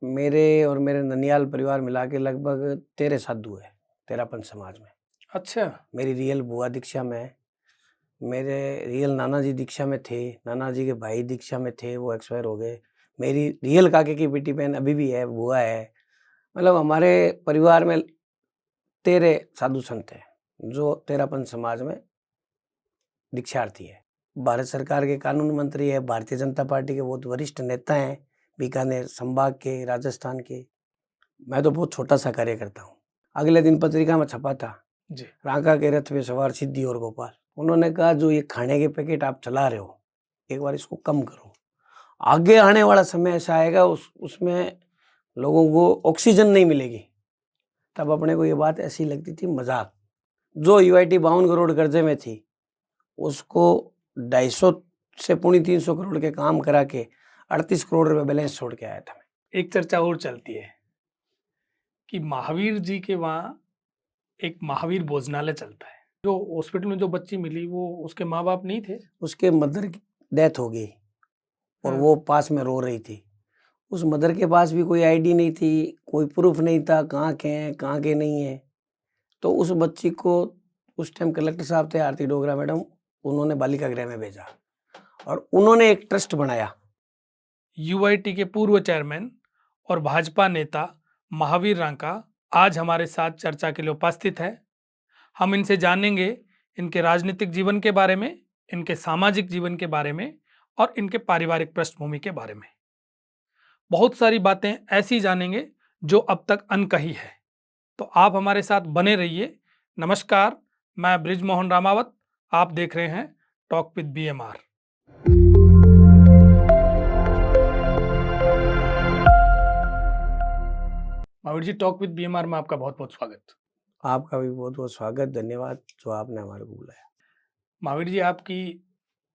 मेरे और मेरे ननियाल परिवार मिला के लगभग 13 साधु है तेरापंथ समाज में। अच्छा। मेरी रियल बुआ दीक्षा में है। मेरे रियल नाना जी दीक्षा में थे। नाना जी के भाई दीक्षा में थे, वो एक्सपायर हो गए। मेरी रियल काके की बेटी बहन अभी भी है, बुआ है। मतलब हमारे परिवार में 13 साधु संत हैं जो तेरापंथ समाज में दीक्षार्थी है। भारत सरकार के कानून मंत्री है, भारतीय जनता पार्टी के बहुत वरिष्ठ नेता हैं, बीकानेर संभाग के, राजस्थान के। मैं तो बहुत छोटा सा कार्य करता हूँ। अगले दिन पत्रिका में छपा था जी। रांका के रथ में सवार सिद्धि और गोपाल। उन्होंने कहा जो ये खाने के पैकेट आप चला रहे हो, एक बार इसको कम करो। आगे आने वाला समय ऐसा आएगा उसमें लोगों को ऑक्सीजन नहीं मिलेगी। तब अपने को ये बात ऐसी लगती थी मजाक। जो यूआईटी 52 करोड़ कर्जे में थी उसको 250 से 350 करोड़ के काम करा के 38 करोड़ रुपए बैलेंस छोड़ के आया था। एक चर्चा और चलती है कि महावीर जी के वहाँ एक महावीर भोजनालय चलता है। जो हॉस्पिटल में जो बच्ची मिली वो उसके माँ बाप नहीं थे, उसके मदर की डेथ हो गई और वो पास में रो रही थी। उस मदर के पास भी कोई आईडी नहीं थी, कोई प्रूफ नहीं था कहाँ के हैं कहाँ के नहीं है। तो उस बच्ची को उस टाइम कलेक्टर साहब थे आरती डोगरा मैडम, उन्होंने बालिका गृह में भेजा और उन्होंने एक ट्रस्ट बनाया। यूआईटी के पूर्व चेयरमैन और भाजपा नेता महावीर रांका आज हमारे साथ चर्चा के लिए उपस्थित है। हम इनसे जानेंगे इनके राजनीतिक जीवन के बारे में, इनके सामाजिक जीवन के बारे में और इनके पारिवारिक पृष्ठभूमि के बारे में। बहुत सारी बातें ऐसी जानेंगे जो अब तक अनकही है। तो आप हमारे साथ बने रहिए। नमस्कार, मैं ब्रिजमोहन रामावत, आप देख रहे हैं talk with BMR. Mahavir ji, talk with BMR में आपका बहुत बहुत स्वागत। आपका भी बहुत बहुत स्वागत, धन्यवाद जो आपने हमारे को बुलाया। महावीर जी, आपकी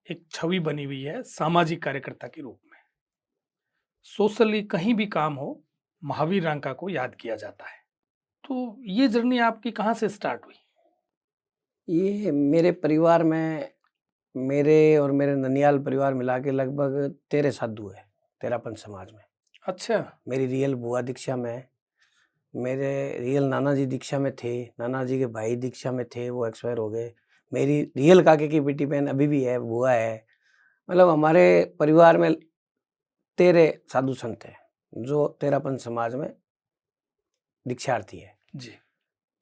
एक छवि बनी हुई है सामाजिक कार्यकर्ता के रूप में। सोशली कहीं भी काम हो, महावीर रांका को याद किया जाता है। तो ये जर्नी आपकी कहाँ से स्टार्ट हुई? ये मेरे परिवार में, मेरे और मेरे ननियाल परिवार मिला के लगभग 13 साधु है तेरापंथ समाज में। अच्छा। मेरी रियल बुआ दीक्षा में है। मेरे रियल नाना जी दीक्षा में थे। नाना जी के भाई दीक्षा में थे, वो एक्सपायर हो गए। मेरी रियल काके की बेटी बहन अभी भी है, बुआ है। मतलब हमारे परिवार में 13 साधु संत हैं जो तेरापंथ समाज में दीक्षार्थी है जी।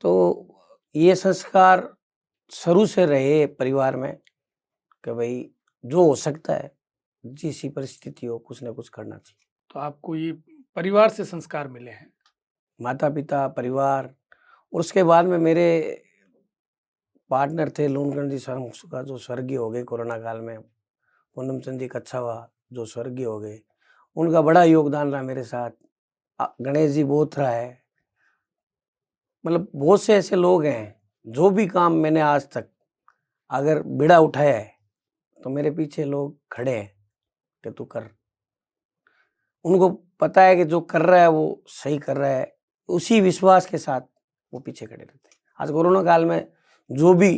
तो ये संस्कार शुरू से रहे परिवार में कि भाई जो हो सकता है, जिस परिस्थिति हो, कुछ ना कुछ करना चाहिए। तो आपको ये परिवार से संस्कार मिले हैं? माता पिता, परिवार और उसके बाद में मेरे पार्टनर थे लूनगंज जी का जो स्वर्गीय हो गए कोरोना काल में, पूनम चंद जी कच्छावा जो स्वर्गीय हो गए, उनका बड़ा योगदान रहा मेरे साथ। गणेश जी बोथरा है। मतलब बहुत से ऐसे लोग हैं जो भी काम मैंने आज तक अगर बिड़ा उठाया है तो मेरे पीछे लोग खड़े हैं कि तू कर। उनको पता है कि जो कर रहा है वो सही कर रहा है, उसी विश्वास के साथ वो पीछे खड़े रहते हैं। आज कोरोना काल में जो भी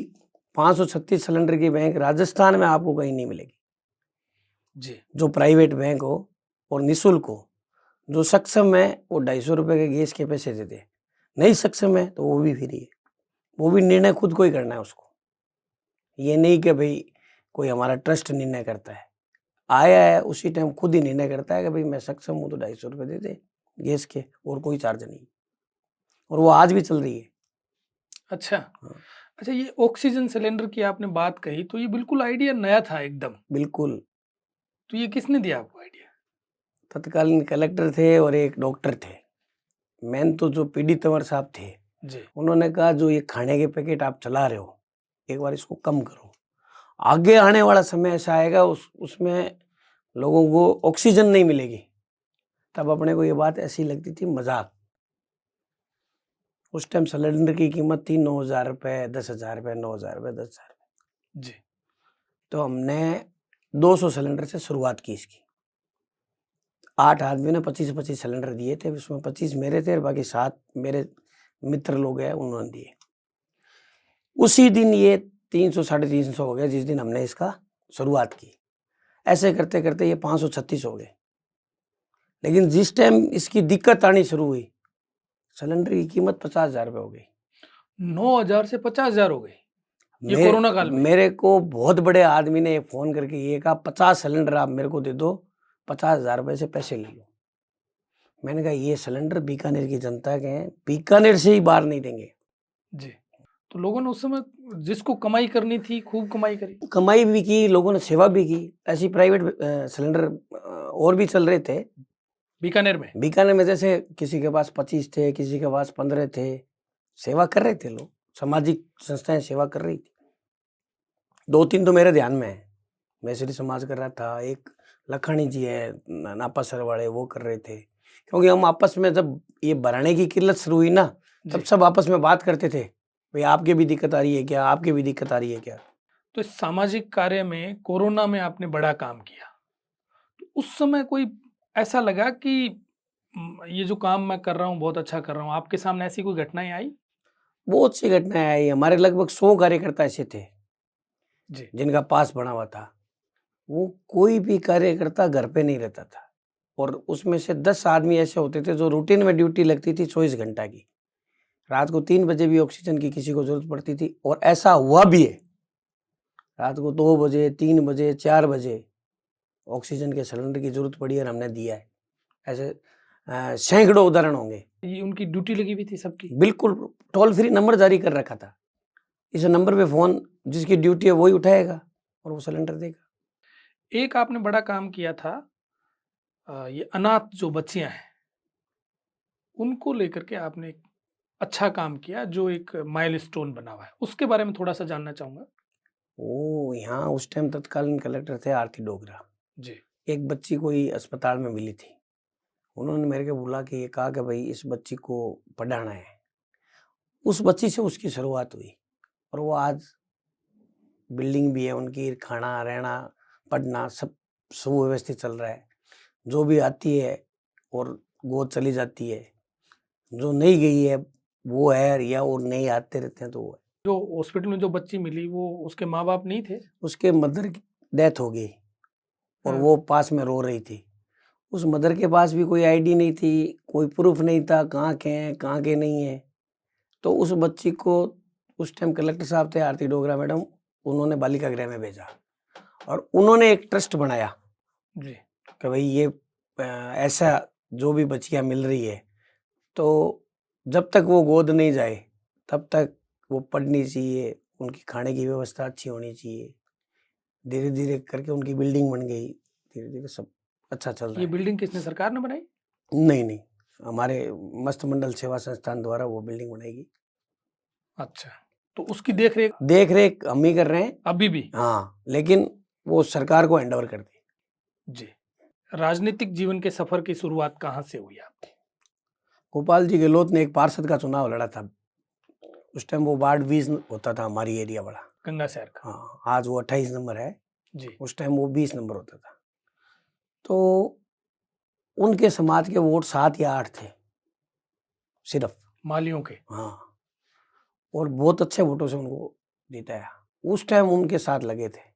536 सिलेंडर की बैंक राजस्थान में आपको कहीं नहीं मिलेगी जी। जो प्राइवेट बैंक हो और निःशुल्क हो। जो सक्षम है वो 250 रुपये के गैस के पैसे देते, नहीं सक्षम है तो वो भी फ्री है। वो भी निर्णय खुद को ही करना है उसको, ये नहीं कि भाई कोई हमारा ट्रस्ट निर्णय करता है। आया है उसी टाइम खुद ही निर्णय करता है कि भाई मैं सक्षम हूँ तो 250 रुपये दे दे गैस के, और कोई चार्ज नहीं। और वो आज भी चल रही है। अच्छा। हाँ। अच्छा, ये ऑक्सीजन सिलेंडर की आपने बात कही तो ये बिल्कुल आइडिया नया था एकदम। बिल्कुल। तो ये किसने दिया आपको आइडिया? तत्कालीन कलेक्टर थे और एक डॉक्टर थे। मेन तो जो पीडी तंवर साहब थे, जी। उन्होंने कहा जो ये खाने के पैकेट आप चला रहे हो, एक बार इसको कम करो। आगे आने वाला समय ऐसा आएगा उसमें लोगों को ऑक्सीजन नहीं मिलेगी। तब अपने को ये बात ऐसी लगती थी मजाक। उस टाइम सिलेंडर की कीमत थी 9,000 रुपये, 10,000 रुपये, 9,000 रुपये, 10,000 रुपये। जी। तो हमने 200 सिलेंडर से शुरुआत की इसकी। 8 आदमी ने 25-25 सिलेंडर दिए थे, उसमें 25 मेरे थे और बाकी 7 मेरे मित्र लोग हैं, उन्होंने दिए। उसी दिन ये 300 साढ़े 300 हो गया जिस दिन हमने इसका शुरुआत की। ऐसे करते करते ये 536 हो गए। लेकिन जिस टाइम इसकी दिक्कत आनी शुरू हुई, सिलेंडर की कीमत 50,000 रुपये हो गई। 9,000 से 50,000 हो गई ये मे- कोरोना काल में। मेरे को बहुत बड़े आदमी ने फोन करके ये कहा 50 सिलेंडर आप मेरे को दे दो, 50,000 रुपये से पैसे ले लो। मैंने कहा ये सिलेंडर बीकानेर की जनता के हैं, बीकानेर से ही बाहर नहीं देंगे। जी, तो लोगों ने उस समय जिसको कमाई करनी थी खूब कमाई करी। कमाई भी की, लोगों ने सेवा भी की। ऐसी प्राइवेट सिलेंडर और भी चल रहे थे बीकानेर में। बीकानेर में, जैसे किसी के पास 25 थे, किसी के पास 15 थे। सेवा कर रहे थे लोग, सामाजिक संस्थाएं सेवा कर रही थी। 2-3 तो मेरे ध्यान में है। मैसरी समाज कर रहा था, एक लखानी जी है नापासर वाले, वो कर रहे थे। क्योंकि हम आपस में जब ये भराने की किल्लत शुरू हुई ना, तब जी। सब आपस में बात करते थे, भाई आपके भी दिक्कत आ रही है क्या, आपके भी दिक्कत आ रही है क्या। तो इस सामाजिक कार्य में कोरोना में आपने बड़ा काम किया, तो उस समय कोई ऐसा लगा कि ये जो काम मैं कर रहा हूँ बहुत अच्छा कर रहा हूँ, आपके सामने ऐसी कोई घटनाएं आई? बहुत सी घटनाएं आई। हमारे लगभग 100 कार्यकर्ता ऐसे थे जी। जिनका पास बना हुआ था। वो कोई भी कार्यकर्ता घर पे नहीं रहता था, और उसमें से 10 आदमी ऐसे होते थे जो रूटीन में ड्यूटी लगती थी 24 घंटा की। रात को 3 बजे भी ऑक्सीजन की किसी को जरूरत पड़ती थी, और ऐसा हुआ भी है। रात को 2 बजे, 3 बजे, 4 बजे ऑक्सीजन के सिलेंडर की जरूरत पड़ी और हमने दिया है। ऐसे सैकड़ों उदाहरण होंगे। ये उनकी ड्यूटी लगी हुई थी सबकी। बिल्कुल टोल फ्री नंबर जारी कर रखा था। इस नंबर पे फोन जिसकी ड्यूटी है वही उठाएगा और वो सिलेंडर देगा। एक आपने बड़ा काम किया था, ये अनाथ जो बच्चियां हैं उनको लेकर के आपने एक अच्छा काम किया जो एक माइलस्टोन बना हुआ है, उसके बारे में थोड़ा सा जानना चाहूंगा। वो यहाँ उस टाइम तत्कालीन कलेक्टर थे आरती डोगरा। जी। एक बच्ची कोई अस्पताल में मिली थी। उन्होंने मेरे को बुला के ये कहा कि भाई इस बच्ची को पढ़ाना है। उस बच्ची से उसकी शुरुआत हुई, और वो आज बिल्डिंग भी है उनकी, खाना रहना पढ़ना सब सुव्यवस्थित चल रहा है। जो भी आती है और गोद चली जाती है, जो नहीं गई है वो है, या और नहीं आते रहते हैं तो वो है। जो हॉस्पिटल में जो बच्ची मिली वो उसके माँ बाप नहीं थे? उसके मदर की डेथ हो गई, और वो पास में रो रही थी। उस मदर के पास भी कोई आईडी नहीं थी, कोई प्रूफ नहीं था कहाँ के हैं कहाँ के नहीं है। तो उस बच्ची को उस टाइम कलेक्टर साहब थे आरती डोगरा मैडम, उन्होंने बालिका गृह में भेजा, और उन्होंने एक ट्रस्ट बनाया जी। कि भाई ये ऐसा जो भी बच्चियां मिल रही है, तो जब तक वो गोद नहीं जाए तब तक वो पढ़नी चाहिए, उनकी खाने की व्यवस्था अच्छी होनी चाहिए। धीरे धीरे करके उनकी बिल्डिंग बन गई, धीरे धीरे सब अच्छा चल रहा ये है। बिल्डिंग किसने, सरकार ने बनाई? नहीं नहीं, हमारे मस्त मंडल सेवा संस्थान द्वारा वो बिल्डिंग बनाएगी। अच्छा, तो उसकी देख रेख देख रेख हम ही कर रहे हैं अभी भी? हाँ, लेकिन वो सरकार को हैंड ओवर कर दी। जी। राजनीतिक जीवन के सफर की शुरुआत कहाँ से हुई आपकी? गोपाल जी गहलोत ने एक पार्षद का चुनाव लड़ा था। उस टाइम वो वार्ड 20 होता था हमारी एरिया बड़ा। गंगा शहर का। हाँ, आज वो 28 नंबर है, जी। उस टाइम वो 20 नंबर होता था। तो उनके समाज के वोट 7 या 8 थे सिर्फ, मालियों के। हाँ, और बहुत अच्छे वोटों से उनको जिताया। उस टाइम उनके साथ लगे थे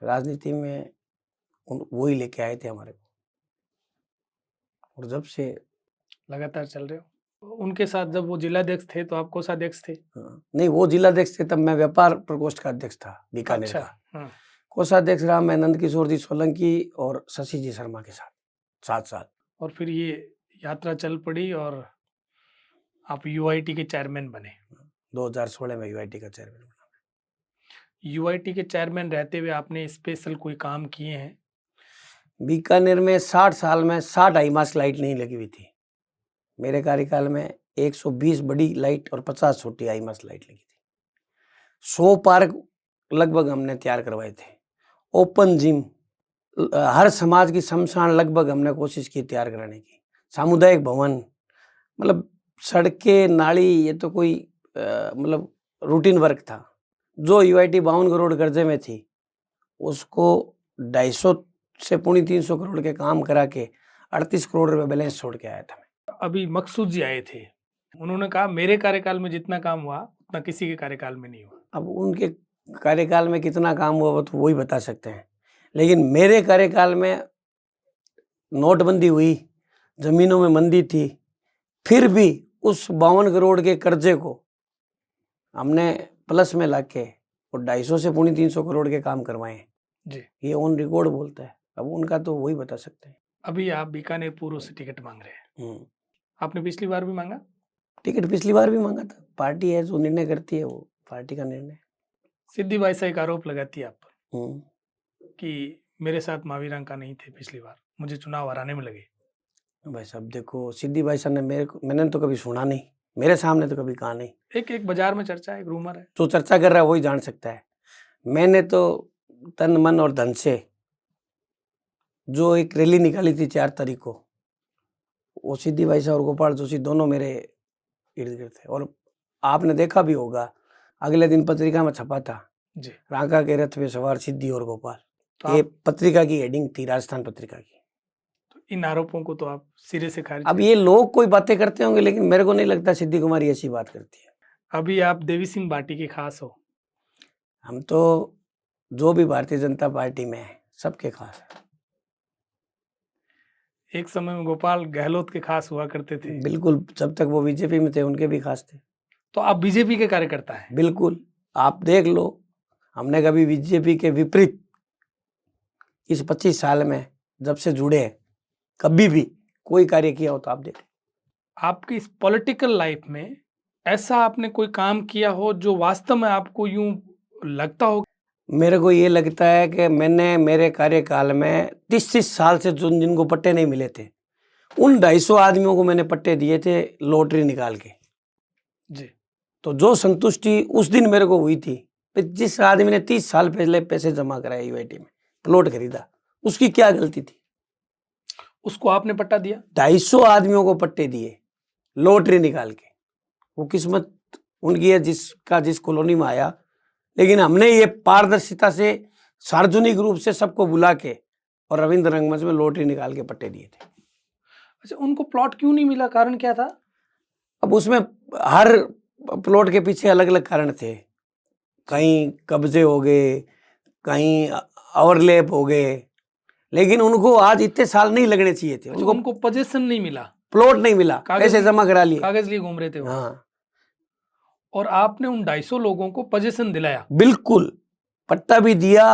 राजनीति में, वही लेके आए थे हमारे को, और जब से लगातार चल रहे हो उनके साथ। जब वो जिलाध्यक्ष थे तो आप कोषाध्यक्ष थे? हाँ, नहीं वो जिलाध्यक्ष थे तब मैं व्यापार प्रकोष्ठ का अध्यक्ष था बीकानेर अच्छा। का। कोषाध्यक्ष रहा मैं नंद किशोर जी सोलंकी और शशि जी शर्मा के साथ 7 साल। और फिर ये यात्रा चल पड़ी और आप यूआईटी के चेयरमैन बने। 2016 में यूआईटी का चेयरमैन बना। यूआईटी के चेयरमैन रहते हुए आपने स्पेशल कोई काम किए हैं? बीकानेर में 60 साल में 60 हाई मास्ट लाइट नहीं लगी हुई थी। मेरे कार्यकाल में 120 बड़ी लाइट और 50 छोटी हाई मास्ट लाइट लगी थी। 100 पार्क लगभग हमने तैयार करवाए थे। ओपन जिम, हर समाज की शमशान लगभग हमने कोशिश की तैयार कराने की। सामुदायिक भवन, मतलब सड़कें नाली, ये तो कोई मतलब रूटीन वर्क था। जो यूआईटी 52 करोड़ कर्जे में थी उसको 250 से 350 करोड़ के काम करा के 38 करोड़ रुपए बैलेंस छोड़ के आया था मैं। अभी मकसूद जी आए थे, उन्होंने कहा मेरे कार्यकाल में जितना काम हुआ उतना किसी के कार्यकाल में नहीं हुआ। अब उनके कार्यकाल में कितना काम हुआ वो तो वही बता सकते हैं, लेकिन मेरे कार्यकाल में नोटबंदी हुई, जमीनों में मंदी थी, फिर भी उस 52 करोड़ के कर्जे को हमने प्लस में लाके और 250 से 350 करोड़ के काम करवाए हैं। जी। ये ऑन रिकॉर्ड बोलता है, अब उनका तो वही बता सकते हैं। अभी आप बीकानेर पूर्व से टिकट मांग रहे हैं, हम्म। आपने पिछली बार भी मांगा? टिकट पिछली बार भी मांगा था, पार्टी है जो निर्णय करती है, वो पार्टी का निर्णय। सिद्धि बाई सा एक आरोप लगाती है आप पर हम्म। कि मेरे साथ महावीर अंका नहीं थे पिछली बार, मुझे चुनाव हराने में लगे। भाई साहब देखो, सिद्धि भाई साहब ने मैंने तो कभी सुना नहीं, मेरे सामने तो कभी कहा नहीं। एक बाजार में चर्चा है, एक रूमर है। जो चर्चा कर रहा है वही जान सकता है। मैंने तो तन मन और धन से जो एक रैली निकाली थी 4 तारीख को, वो सिद्धि भाई साहब और गोपाल जोशी दोनों मेरे इर्द गिर्द थे। और आपने देखा भी होगा, अगले दिन पत्रिका में छपा था, जी। रांका के रथ पे सवार सिद्धि और गोपाल। तो ये आप पत्रिका की हेडिंग थी, राजस्थान पत्रिका की। तो इन आरोपों को तो आप सिरे से खारिज अब करते ये लोग कोई बातें करते होंगे, लेकिन मेरे को नहीं लगता सिद्धि कुमारी ऐसी बात करती है। हैं। अभी आप देवी सिंह बाटी के खास हो। हम तो जो भी भारतीय जनता पार्टी में है सबके खास है। एक समय में गोपाल गहलोत के खास हुआ करते थे, बिल्कुल, जब तक वो बीजेपी में थे उनके भी खास थे। तो आप बीजेपी के कार्यकर्ता हैं। बिल्कुल, आप देख लो, हमने कभी बीजेपी के विपरीत इस 25 साल में जब से जुड़े हैं कभी भी कोई कार्य किया हो तो आप देखें। आपकी इस पॉलिटिकल लाइफ में ऐसा आपने कोई काम किया हो जो वास्तव में आपको यूं लगता हो? मेरे को ये लगता है कि मैंने मेरे कार्यकाल में 30 साल से जिनको पट्टे नहीं मिले थे, उन 250 आदमियों को मैंने पट्टे दिए थे लॉटरी निकाल के। जी। तो जो संतुष्टि उस दिन मेरे को हुई थी, जिस आदमी ने 30 साल पहले पैसे जमा कराए यूआईटी में, प्लॉट खरीदा, उसकी क्या गलती थी? उसको आपने पट्टा दिया? 250 आदमियों को पट्टे दिए लॉटरी निकाल के। वो किस्मत उनकी है जिसका जिस कॉलोनी में आया, लेकिन हमने ये पारदर्शिता से सार्वजनिक रूप से सबको बुला के और रविंद्र रंगमंच में लॉटरी निकाल के पट्टे दिए थे। अच्छा, उनको प्लॉट क्यों नहीं मिला, कारण क्या था? अब उसमें हर प्लॉट के पीछे अलग अलग कारण थे, कहीं कब्जे हो गए, कहीं ओवरलैप हो गए, लेकिन उनको आज इतने साल नहीं लगने चाहिए थे। अच्छा, उनको पोजीशन नहीं मिला, प्लॉट नहीं मिला, कागज पैसे जमा करा लिए, कागज लिए घूम रहे थे वो। हाँ और आपने उन 250 लोगों को पोजीशन दिलाया? बिल्कुल, पट्टा भी दिया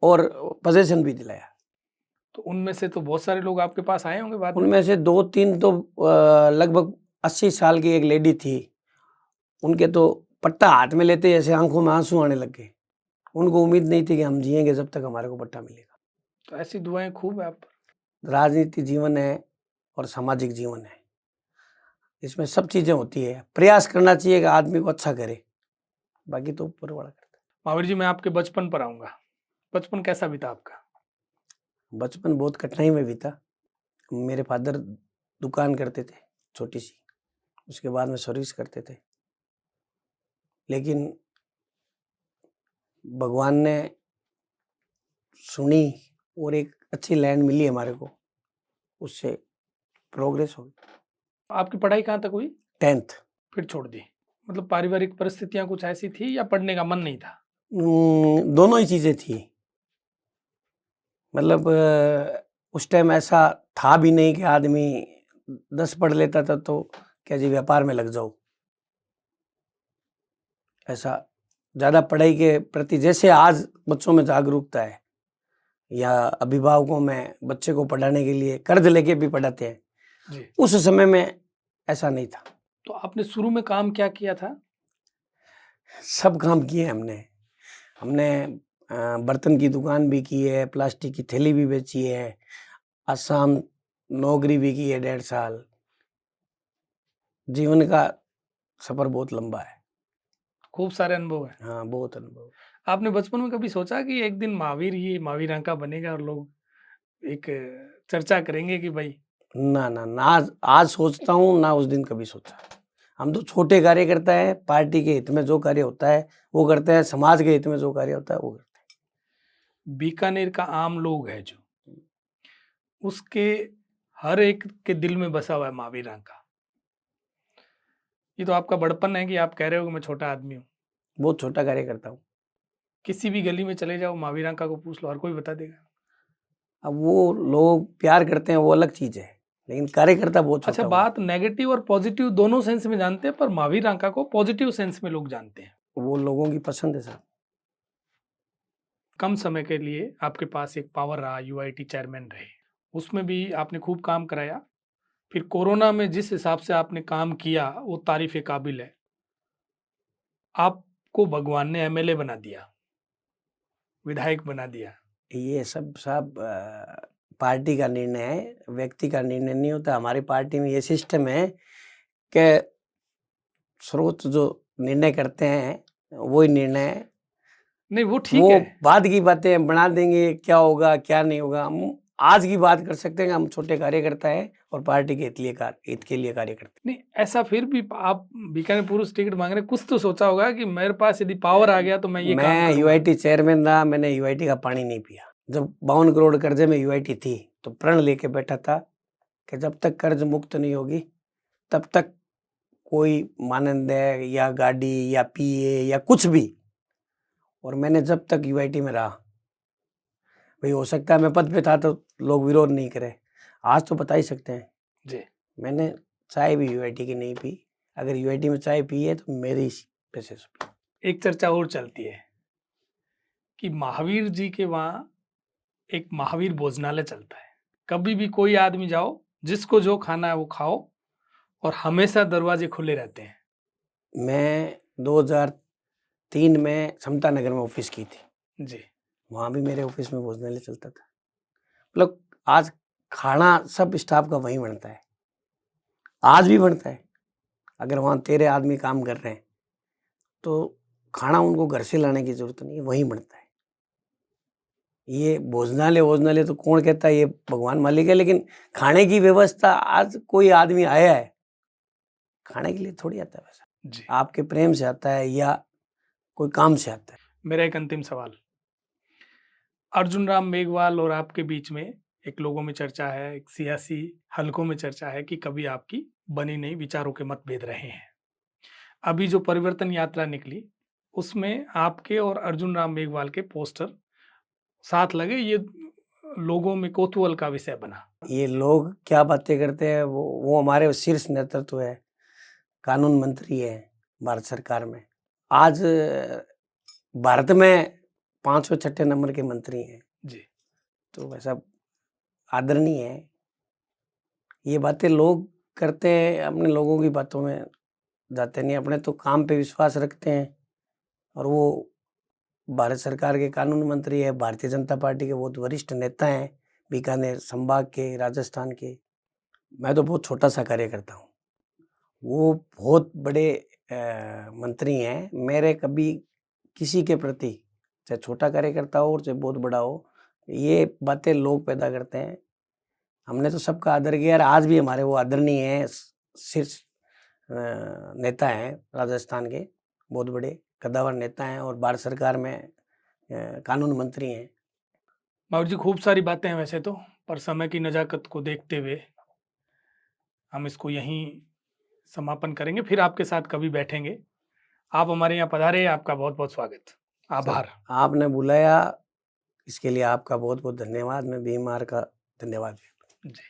और पोजीशन भी दिलाया। तो उनमें से तो बहुत सारे लोग आपके पास आए होंगे बाद में? उनमें से 2-3 तो लगभग 80 साल की एक लेडी थी, उनके तो पट्टा हाथ में लेते ऐसे आंखों में आंसू आने लग गए। उनको उम्मीद नहीं थी कि हम जिएंगे जब तक हमारे को पट्टा मिलेगा। तो ऐसी दुआएं खूब है आप पर। राजनीति जीवन है और सामाजिक जीवन है, इसमें सब चीजें होती है। प्रयास करना चाहिए कि आदमी को अच्छा करे, बाकी तो ऊपर वाला करता है। महावीर जी, मैं आपके बचपन पर आऊंगा। बचपन कैसा बीता आपका? बचपन बहुत कठिनाई में बीता। मेरे फादर दुकान करते थे छोटी सी, उसके बाद में सर्विस करते थे, लेकिन भगवान ने सुनी और एक अच्छी लैंड मिली हमारे को, उससे प्रोग्रेस हो गई। आपकी पढ़ाई कहाँ तक हुई? 10th। फिर छोड़ दी? मतलब पारिवारिक परिस्थितियां कुछ ऐसी थी या पढ़ने का मन नहीं था? दोनों ही चीजें थी। मतलब उस टाइम ऐसा था भी नहीं कि आदमी 10 पढ़ लेता था तो क्या जी व्यापार में लग जाओ। ऐसा ज़्यादा पढ़ाई के प्रति जैसे आज बच्चों में जागरूकता है, या अभिभावकों में बच्चे को पढ़ाने के लिए कर्ज लेके भी पढ़ाते हैं, जी। उस समय में ऐसा नहीं था। तो आपने शुरू में काम क्या किया था? सब काम किए हमने। बर्तन की दुकान भी की है, प्लास्टिक की थैली भी बेची है, असम नौकरी भी की है 1.5 साल। जीवन का सफर बहुत लंबा है। खूब सारे अनुभव है। हाँ, बहुत अनुभव। आपने बचपन में कभी सोचा कि एक दिन महावीर अंका बनेगा और लोग एक चर्चा करेंगे कि भाई? ना आज सोचता हूँ, ना उस दिन कभी सोचा। हम तो छोटे कार्यकर्ता है, पार्टी के हित में जो कार्य होता है वो करते हैं, समाज के हित में जो कार्य होता है वो करते हैं। बीकानेर का आम लोग है जो, उसके हर एक के दिल में बसा हुआ है महावीर अंका। ये तो आपका बड़पन है कि आप कह रहे हो कि मैं छोटा आदमी हूँ। बहुत छोटा कार्य करता हूँ। किसी भी गली में चले जाओ, महावीर अंका को पूछ लो, हर कोई बता देगा। अब वो लोग प्यार करते हैं वो अलग चीज है, लेकिन कार्यकर्ता बहुत अच्छा, छोटा बात नेगेटिव और पॉजिटिव दोनों सेंस में जानते हैं, पर महावीर रांका को पॉजिटिव सेंस में लोग जानते हैं। वो लोगों की पसंद है सर। कम समय के लिए आपके पास एक पावर रहा, यूआईटी चेयरमैन रहे, उसमें भी आपने खूब काम कराया। फिर कोरोना में जिस हिसाब से आपने काम किया वो तारीफ काबिल है। आपको भगवान ने एमएलए बना दिया, विधायक बना दिया। ये सब पार्टी का निर्णय है, व्यक्ति का निर्णय नहीं होता। हमारी पार्टी में ये सिस्टम है कि स्रोत जो निर्णय करते हैं वही निर्णय है। नहीं, वो ठीक वो है। बाद की बातें बना देंगे, क्या होगा क्या नहीं होगा। हम आज की बात कर सकते हैं कि हम छोटे कार्यकर्ता हैं और पार्टी के हित के लिए कार्य करते नहीं, ऐसा फिर भी आप बीकानेर पूर्व से टिकट मांग रहे हैं, कुछ तो सोचा होगा कि मेरे पास यदि पावर आ गया तो मैं ये हैं। काम मैं करूंगा। यूआईटी चेयरमैन रहा, मैंने यूआईटी का पानी नहीं पिया। जब 52 करोड़ कर्जे में यूआईटी थी तो प्रण लेके बैठा था कि जब तक कर्ज मुक्त नहीं होगी तब तक कोई मानदेय या गाड़ी या पीए या कुछ भी। और मैंने जब तक यूआईटी में रहा, भाई हो सकता है मैं पद पे था तो लोग विरोध नहीं करे, आज तो बता ही सकते हैं जी, मैंने चाय भी यूआईटी की नहीं पी। अगर यूआईटी में चाय पी है तो मेरी पैसे से पी। एक चर्चा और चलती है कि महावीर जी के वहाँ एक महावीर भोजनालय चलता है। कभी भी कोई आदमी जाओ, जिसको जो खाना है वो खाओ, और हमेशा दरवाजे खुले रहते हैं। मैं 2003 में समता नगर में ऑफिस की थी, जी, वहाँ भी मेरे ऑफिस में भोजनालय चलता था। मतलब आज खाना सब स्टाफ का वहीं बनता है, आज भी बनता है। अगर वहाँ 13 आदमी काम कर रहे हैं तो खाना उनको घर से लाने की जरूरत नहीं है, वहीं बनता है। ये भोजनालय तो कौन कहता है, ये भगवान मालिक है। लेकिन खाने की व्यवस्था आज कोई आदमी आया है खाने के लिए थोड़ी आता है, वैसा जी। आपके प्रेम से आता है या कोई काम से आता है। मेरा एक अंतिम सवाल, अर्जुन राम मेघवाल और आपके बीच में एक लोगों में चर्चा है, एक सियासी हलकों में चर्चा है कि कभी आपकी बनी नहीं, विचारों के मतभेद रहे हैं। अभी जो परिवर्तन यात्रा निकली उसमें आपके और अर्जुन राम मेघवाल के पोस्टर साथ लगे, ये लोगों में कौतूहल का विषय बना। ये लोग क्या बातें करते हैं, वो हमारे शीर्ष नेतृत्व है, कानून मंत्री है भारत सरकार में। आज भारत में 506 नंबर के मंत्री हैं, जी, तो वैसा आदरणीय है। ये बातें लोग करते हैं, अपने लोगों की बातों में जाते नहीं, अपने तो काम पे विश्वास रखते हैं। और वो भारत सरकार के कानून मंत्री है, भारतीय जनता पार्टी के बहुत वरिष्ठ नेता हैं, बीकानेर संभाग के, राजस्थान के। मैं तो बहुत छोटा सा कार्यकर्ता हूँ, वो बहुत बड़े मंत्री हैं। मेरे कभी किसी के प्रति, चाहे छोटा कार्यकर्ता हो और चाहे बहुत बड़ा हो, ये बातें लोग पैदा करते हैं। हमने तो सबका आदर किया और आज भी हमारे वो आदरणीय हैं, शीर्ष नेता हैं राजस्थान के, बहुत बड़े कद्दावर नेता हैं और भारत सरकार में कानून मंत्री हैं। मावड़ जी, खूब सारी बातें हैं वैसे तो, पर समय की नज़ाकत को देखते हुए हम इसको यहीं समापन करेंगे, फिर आपके साथ कभी बैठेंगे। आप हमारे यहाँ पधारे, आपका बहुत बहुत स्वागत, आभार। आपने बुलाया इसके लिए आपका बहुत बहुत धन्यवाद। मैं बीमार का धन्यवाद। जी।